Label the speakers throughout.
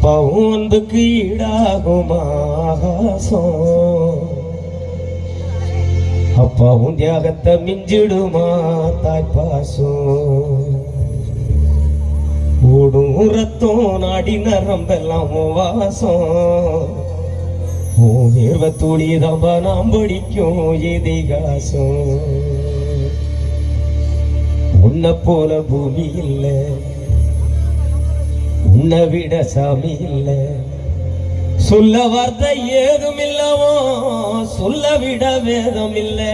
Speaker 1: அப்பாவும் அன்புக்கு ஈடாகுமா ஆகாசம், அப்பாவும் தியாகத்தை மிஞ்சிடுமா தாய்ப்பாசம். ஓடும் ரத்தம் நாடி நரம்பெல்லாம் வாசம், வேர்வ துளி தம்ப நாம் படிக்கும் இதிகாசம். உன்னை போல பூமி இல்லை, உன்னை விட சாமி இல்லை, சொல்ல வார்த்தை ஏதும் இல்லவோ சொல்ல விட வேதம் இல்லை.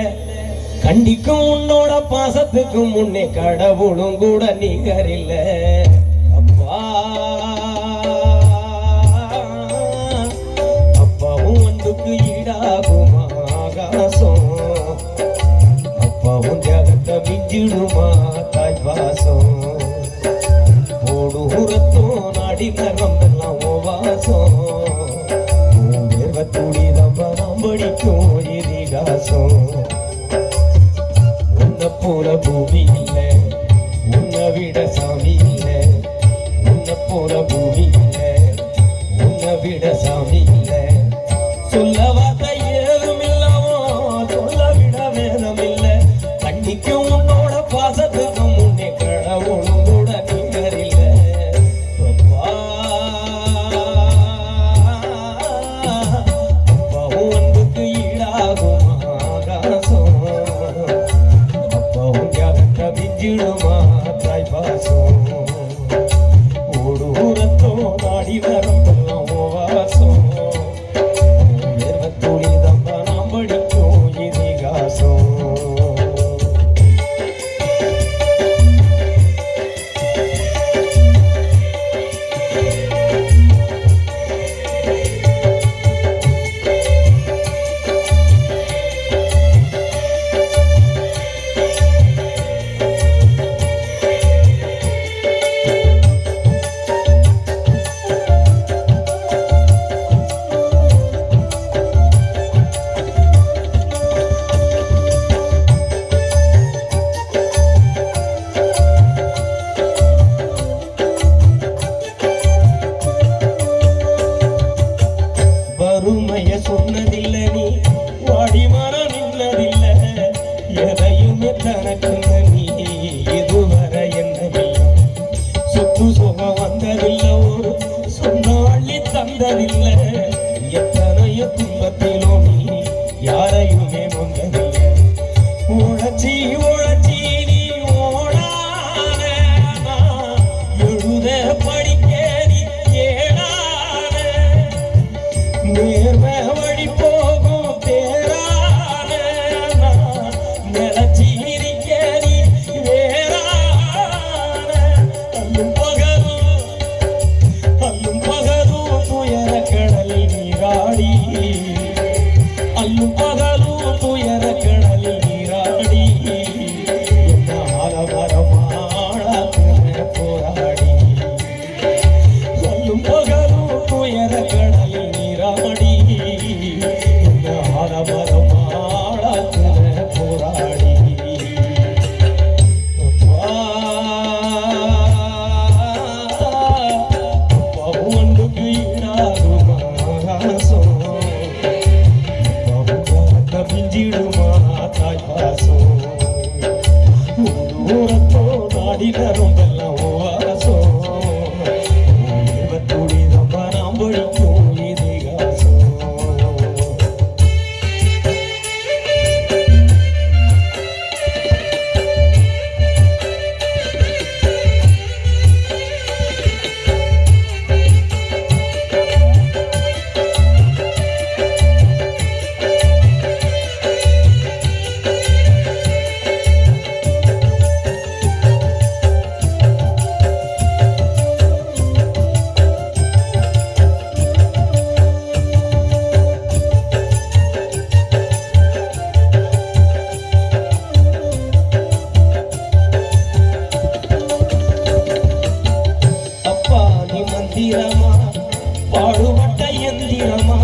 Speaker 1: கண்டிக்கும் உன்னோட பாசத்துக்கும் முன்னே கடவுளும் கூட நிகரில்ல. அப்பா அப்பாவும் அன்புக்கு ஈடாகுமா ஆகாசம், அப்பாவும் தியாகத்தை மிஞ்சிடுமா தாய்ப்பாசம். ஓடும் ரத்தம் நாடி நரம்பெல்லாம் வாசம், வேர்வத்துளி தம்ப நாம் படிக்கும் இதிகாசம். உன்னை போல பூமி இல்லை, உன்னை விட சாமி இல்லை, உன்னை போல பூமி இல்லை, உன்னை விட சாமி இல்லை. சொல்ல வார்த்தை ஏதும் இல்லவோ சொல்ல விட வேதம் இல்லை. கண்ணிக்கும் உன்னோட பாசத்துக்கும் முன்னே கடவுளும் கூட நிகரில்ல. அப்பாவும் அன்புக்கு ஈடாகும் ஆகாசம், அப்பாவும் தியாகத்தை மிஞ்சிடுமா தாய்ப்பாசம். ஓடு ஊரத்தோ நாடி வரம்பெல்லாம் வாசம், வேர்வத்துளி தம்ப நாம் படிக்கும் இதிகாசம். வறுமைய சொன்னதில்லை நீ, வாடி மரம் நின்னதில்லை, எதையுமே தனக்கு நீ இதுவரை என்னவில்லை. சொத்து சுகம் வந்ததில்லை, ஒரு சொன்னாளி தந்ததில்லை. எத்தனையோ துன்பத்திலும் நீ யாரையுமே நொந்ததில்லை. உழைச்சி உழைச்சி நீ ஓடான, எழுத படிக்க நீ ஏடான, நேர்ம வழி போகும் தேரான, நிலச்சி இருக்க நீ வேறான. அல்லும் பகலும் துயர கடலில் நீராடி, அல்லும் பகலும் துயர கடலில் நீராடி, என்ன ஆலமரமாள போராடி. அல்லும் பகலும் துயர கடலில் நீராடி, என்ன ஆலமரமாள போராடி. அப்பாவும் அன்புக்கு ஈடாகும் ஆகாசம், அப்பாவும் தியாகத்தை மிஞ்சிடுமா தாய்ப்பாசம். ஊரத்தோ நாடி நரம்பெல்லாம் வாசம், வேர்வத்துளி தம்ப நாம் படிக்கும் இதிகாசம். மந்திரமா பாடுபட்ட எந்திரமா,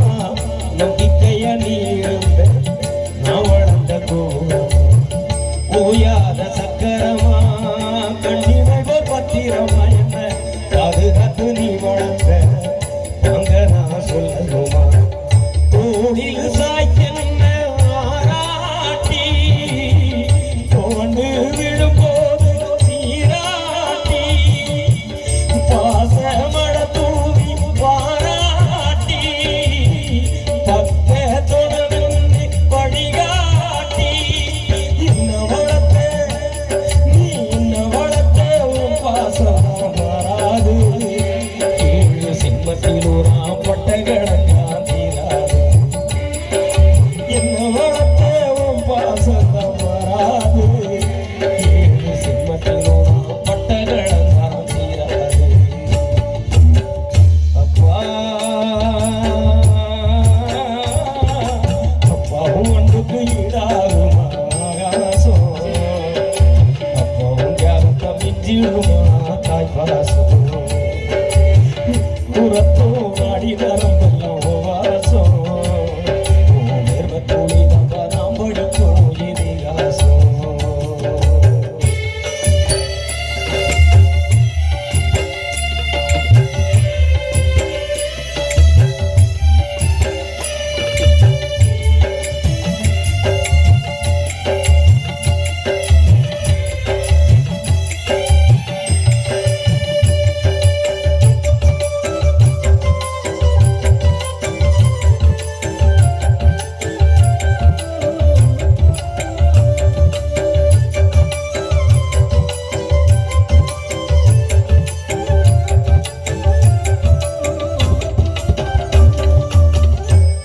Speaker 1: நம்பிக்கைய நீருந்த நான் வளர்ந்த ஓயாத சக்கரமா, கண்ணிமைகள் பத்திரமா என்ன பாதுகாத்து நீ வளர்ந்த பாசம் மாறாது ஏழு சிம்மத்திலூராம் பட்ட கடங்கா தீராது என்ன வளர்த்தேவும் பாசம் மாறாது ஏழு சிம்மத்திலூராம் பட்ட கடங்கா தீராது அப்பா அப்பாவும் அன்புக்கு ஈடாகுமா தாய் பாசம் புறத்தோ நாடி நரம்பெல்லாம் வாசம் நேர்மத்தோழி நம்ம நாம் படிக்கும் இதிகாசம்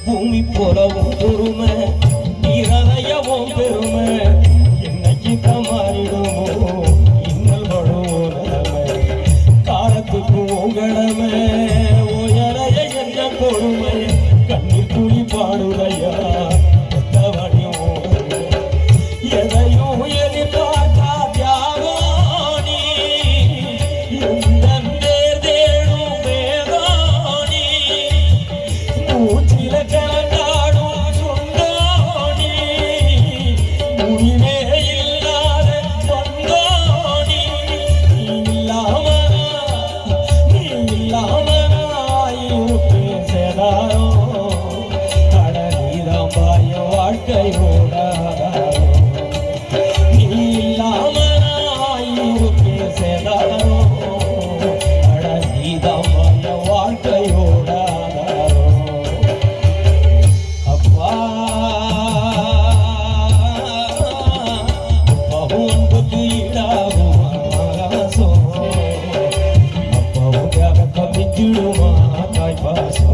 Speaker 1: பூமி போலவும் பொறுமை இருதயவும் பெருமை என்னைக்கு மாறிடுமோ இன்னல் படுவோம் நிலைமை காலத்துக்கு உங்களமை உயரைய என்ன கொடுமை கண்ணீர் துளி பாடுதையா எதையும் எதிர்பார்த்தா தியாகோனி தேடும் வேதோனி மூச்சில கலந்தாடும் சுண்டோனி முடிவே இல்லாத வந்தோனி இல்லாமனாய் சேதாரோ கடலிதான் பாய வாழ்க்கையோட நீ இல்லாமனாய் சேதாரோ கடலிதான் பாய வாழ்க்கையோட அப்பாவுக்கு ஈடாகுமா ஆகாசம் அப்பாவும் தியாகத்தை மிஞ்சிடுமா தாய் பாசம்